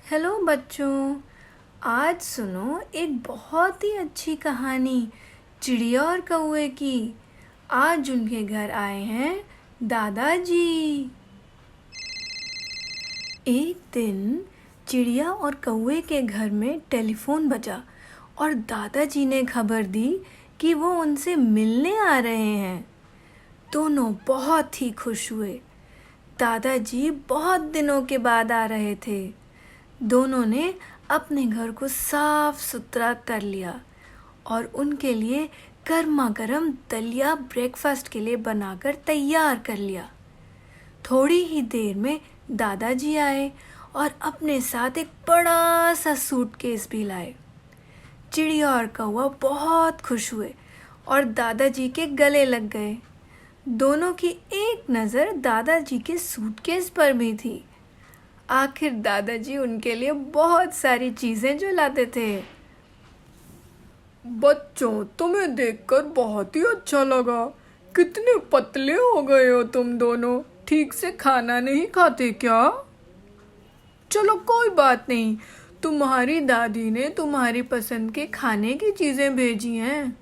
Hello बच्चों, आज सुनो एक बहुत ही अच्छी कहानी चिड़िया और कौवे की। आज उनके घर आए हैं दादाजी। एक दिन चिड़िया और कौवे के घर में टेलीफोन बजा और दादाजी ने खबर दी कि वो उनसे मिलने आ रहे हैं। दोनों बहुत ही खुश हुए। दादाजी बहुत दिनों के बाद आ रहे थे। दोनों ने अपने घर को साफ सुथरा कर लिया और उनके लिए गर्मा गर्म दलिया ब्रेकफास्ट के लिए बनाकर तैयार कर लिया। थोड़ी ही देर में दादाजी आए और अपने साथ एक बड़ा सा सूटकेस भी लाए। चिड़िया और कौवा बहुत खुश हुए और दादाजी के गले लग गए। दोनों की एक नज़र दादाजी के सूटकेस पर भी थी। आखिर दादाजी उनके लिए बहुत सारी चीज़ें जो लाते थे। बच्चों, तुम्हें देखकर बहुत ही अच्छा लगा। कितने पतले हो गए हो तुम दोनों। ठीक से खाना नहीं खाते क्या? चलो कोई बात नहीं, तुम्हारी दादी ने तुम्हारी पसंद के खाने की चीज़ें भेजी हैं।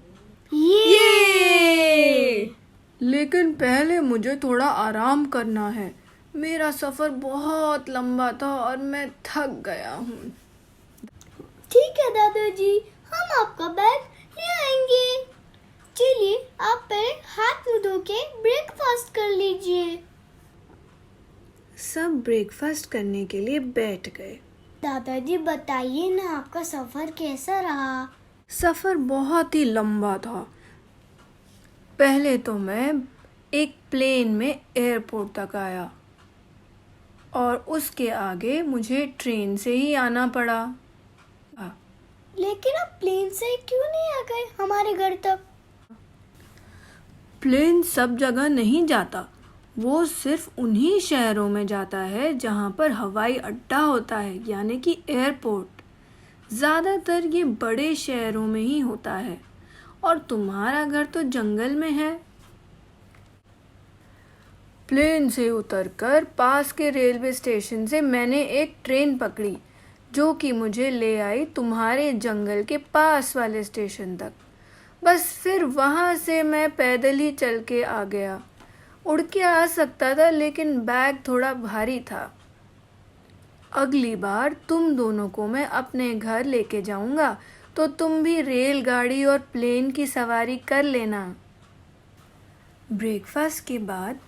ये! लेकिन पहले मुझे थोड़ा आराम करना है। मेरा सफ़र बहुत लंबा था और मैं थक गया हूँ। ठीक है दादाजी, हम आपका बैग ले आएंगे। चलिए, आप पहले हाथ मुंह धो के ब्रेकफास्ट कर लीजिए। सब ब्रेकफास्ट करने के लिए बैठ गए। दादाजी बताइए ना, आपका सफर कैसा रहा? सफ़र बहुत ही लंबा था। पहले तो मैं एक प्लेन में एयरपोर्ट तक आया और उसके आगे मुझे ट्रेन से ही आना पड़ा। लेकिन आप प्लेन से क्यों नहीं आ गए हमारे घर तक? प्लेन सब जगह नहीं जाता, वो सिर्फ उन्हीं शहरों में जाता है जहाँ पर हवाई अड्डा होता है, यानी कि एयरपोर्ट। ज़्यादातर ये बड़े शहरों में ही होता है और तुम्हारा घर तो जंगल में है। प्लेन से उतरकर पास के रेलवे स्टेशन से मैंने एक ट्रेन पकड़ी जो कि मुझे ले आई तुम्हारे जंगल के पास वाले स्टेशन तक। बस फिर वहाँ से मैं पैदल ही चल के आ गया। उड़ के आ सकता था लेकिन बैग थोड़ा भारी था। अगली बार तुम दोनों को मैं अपने घर लेके जाऊँगा तो तुम भी रेलगाड़ी और प्लेन की सवारी कर लेना। ब्रेकफास्ट के बाद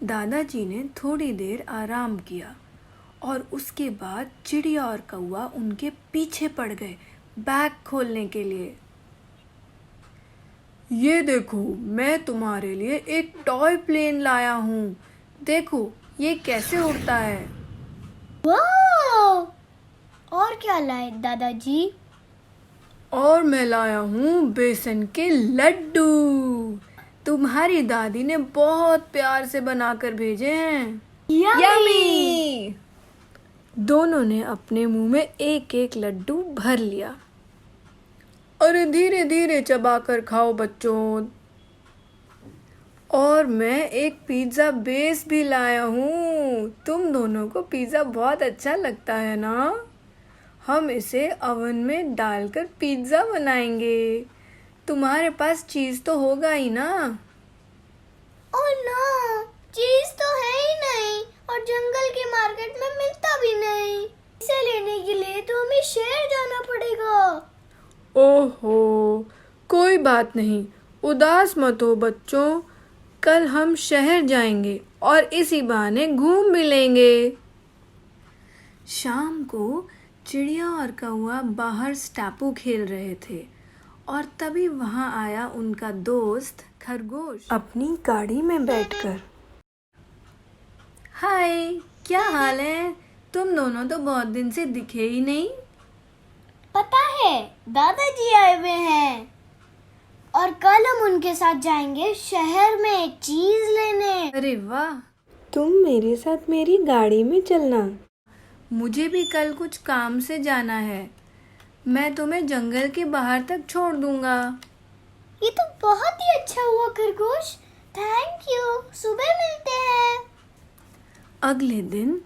दादाजी ने थोड़ी देर आराम किया और उसके बाद चिड़िया और कौवा उनके पीछे पड़ गए बैग खोलने के लिए। ये देखो, मैं तुम्हारे लिए एक टॉय प्लेन लाया हूँ। देखो ये कैसे उड़ता है। वाह! और क्या लाए दादाजी? और मैं लाया हूँ बेसन के लड्डू। तुम्हारी दादी ने बहुत प्यार से बनाकर भेजे हैं। यम्मी! दोनों ने अपने मुंह में एक एक लड्डू भर लिया। अरे धीरे धीरे चबाकर खाओ बच्चों। और मैं एक पिज़्ज़ा बेस भी लाया हूँ। तुम दोनों को पिज़्ज़ा बहुत अच्छा लगता है ना? हम इसे ओवन में डालकर पिज़्ज़ा बनाएंगे। तुम्हारे पास चीज़ तो होगा ही ना? ओह नो, चीज तो है ही नहीं और जंगल के मार्केट में मिलता भी नहीं। इसे लेने के लिए तो हमें शहर जाना पड़ेगा। ओहो, कोई बात नहीं, उदास मत हो बच्चों। कल हम शहर जाएंगे और इसी बहाने घूम भी लेंगे। शाम को चिड़िया और कौवा बाहर स्टापू खेल रहे थे और तभी वहाँ आया उनका दोस्त खरगोश अपनी गाड़ी में बैठकर। हाय, क्या हाल है? तुम दोनों तो बहुत दिन से दिखे ही नहीं। पता है, दादाजी आए हुए हैं और कल हम उनके साथ जाएंगे शहर में एक चीज लेने। अरे वाह, तुम मेरे साथ मेरी गाड़ी में चलना। मुझे भी कल कुछ काम से जाना है। मैं तुम्हें जंगल के बाहर तक छोड़ दूंगा। ये तो बहुत ही अच्छा हुआ खरगोश, थैंक यू। सुबह मिलते हैं। अगले दिन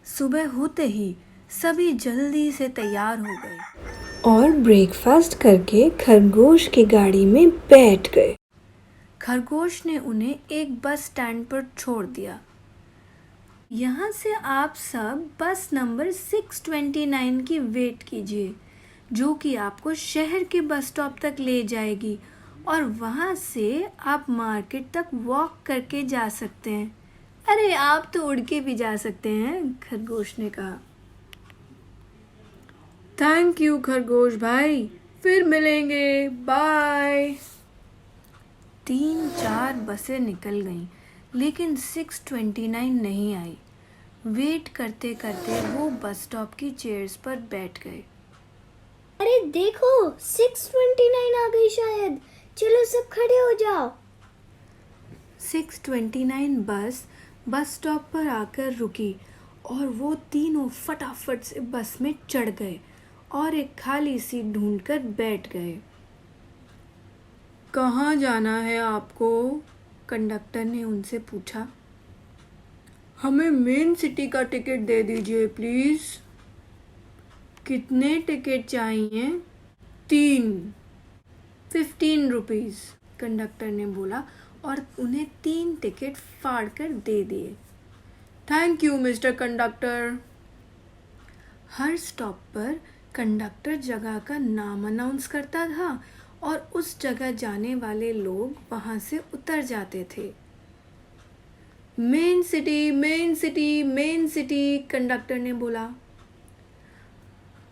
सुबह होते ही सभी जल्दी से तैयार हो गए और ब्रेकफास्ट करके खरगोश की गाड़ी में बैठ गए। खरगोश ने उन्हें एक बस स्टैंड पर छोड़ दिया। यहाँ से आप सब बस नंबर 629 की वेट कीजिए, जो कि आपको शहर के बस स्टॉप तक ले जाएगी और वहाँ से आप मार्केट तक वॉक करके जा सकते हैं। अरे आप तो उड़ के भी जा सकते हैं, खरगोश ने कहा। थैंक यू खरगोश भाई, फिर मिलेंगे, बाय। 3-4 बसें निकल गईं, लेकिन 629 नहीं आई। वेट करते करते वो बस स्टॉप की चेयर्स पर बैठ गए। अरे देखो 629 आ गई शायद, चलो सब खड़े हो जाओ। 629 बस स्टॉप पर आकर रुकी और वो तीनों फटाफट से बस में चढ़ गए और एक खाली सीट ढूंढकर बैठ गए। कहाँ जाना है आपको? कंडक्टर ने उनसे पूछा। हमें मेन सिटी का टिकट दे दीजिए प्लीज। कितने टिकट चाहिए? 3। 15 रुपीज़, कंडक्टर ने बोला और उन्हें 3 टिकट फाड़ कर दे दिए। Thank you mister conductor. Her stop पर कंडक्टर जगह का नाम अनाउंस करता था और उस जगह जाने वाले लोग वहाँ से उतर जाते थे। Main city, main city, main city, conductor ने बोला।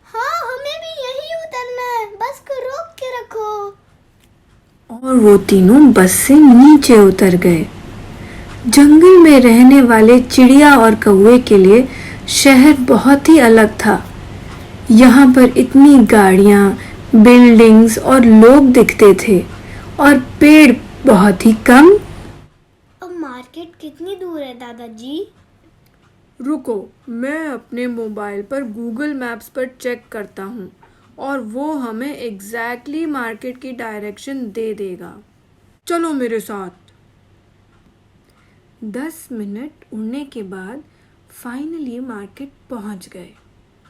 हाँ हमें भी यही उतरना है, बस को रोक के रखो। और वो तीनों बस से नीचे उतर गए। जंगल में रहने वाले चिड़िया और कौवे के लिए शहर बहुत ही अलग था। यहाँ पर इतनी गाड़ियाँ, बिल्डिंग्स और लोग दिखते थे और पेड़ बहुत ही कम। अब मार्केट कितनी दूर है दादाजी? रुको, मैं अपने मोबाइल पर गूगल मैप्स पर चेक करता हूँ और वो हमें एग्जैक्टली मार्केट की डायरेक्शन दे देगा। चलो मेरे साथ। 10 मिनट उड़ने के बाद फाइनली मार्केट पहुँच गए।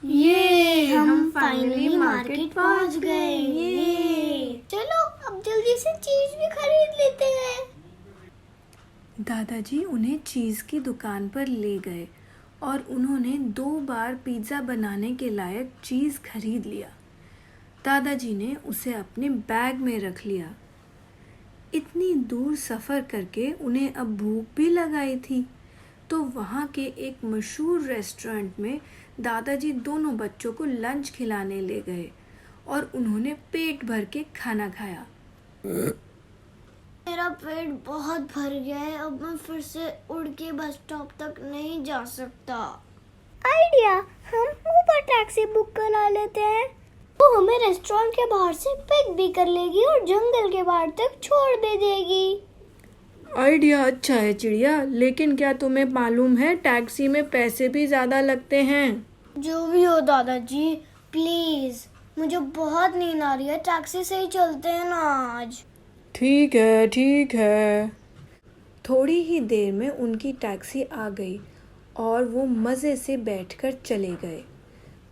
ये हम फाइनली मार्केट पहुंच गए। ये चलो अब जल्दी से चीज भी खरीद लेते हैं। दादाजी उन्हें चीज़ की दुकान पर ले गए और उन्होंने 2 बार पिज़्ज़ा बनाने के लायक चीज़ खरीद लिया। दादाजी ने उसे अपने बैग में रख लिया। इतनी दूर सफ़र करके उन्हें अब भूख भी लगाई थी, तो वहाँ के एक मशहूर रेस्टोरेंट में दादाजी दोनों बच्चों को लंच खिलाने ले गए और उन्होंने पेट भर के खाना खाया। मेरा पेट बहुत भर गया है, अब मैं फिर से उड़ के बस स्टॉप तक नहीं जा सकता। आइडिया, हम ऊपर टैक्सी बुक करा लेते हैं। वो हमें रेस्टोरेंट के बाहर से पिक भी कर लेगी और जंगल के बाहर तक छोड़ भी देगी। आइडिया अच्छा है चिड़िया, लेकिन क्या तुम्हें मालूम है टैक्सी में पैसे भी ज़्यादा लगते हैं? जो भी हो दादाजी, प्लीज, मुझे बहुत नींद आ रही है, टैक्सी से ही चलते हैं ना आज। ठीक है, ठीक है। थोड़ी ही देर में उनकी टैक्सी आ गई और वो मज़े से बैठकर चले गए।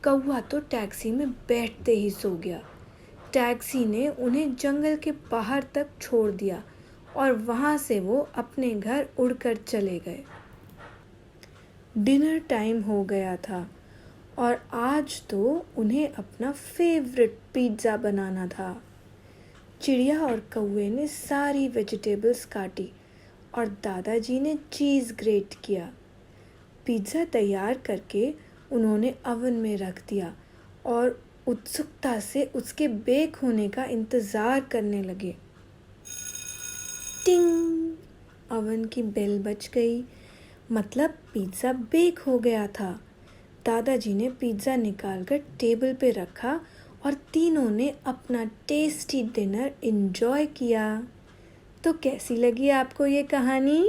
कौवा तो टैक्सी में बैठते ही सो गया। टैक्सी ने उन्हें जंगल के बाहर तक छोड़ दिया और वहाँ से वो अपने घर उड़कर चले गए। डिनर टाइम हो गया था और आज तो उन्हें अपना फेवरेट पिज़्ज़ा बनाना था। चिड़िया और कौवे ने सारी वेजिटेबल्स काटी और दादाजी ने चीज़ ग्रेट किया। पिज़्ज़ा तैयार करके उन्होंने ओवन में रख दिया और उत्सुकता से उसके बेक होने का इंतज़ार करने लगे। टिंग! ओवन की बेल बज गई, मतलब पिज़्ज़ा बेक हो गया था। दादाजी ने पिज़्ज़ा निकालकर टेबल पे रखा और तीनों ने अपना टेस्टी डिनर एंजॉय किया। तो कैसी लगी आपको ये कहानी?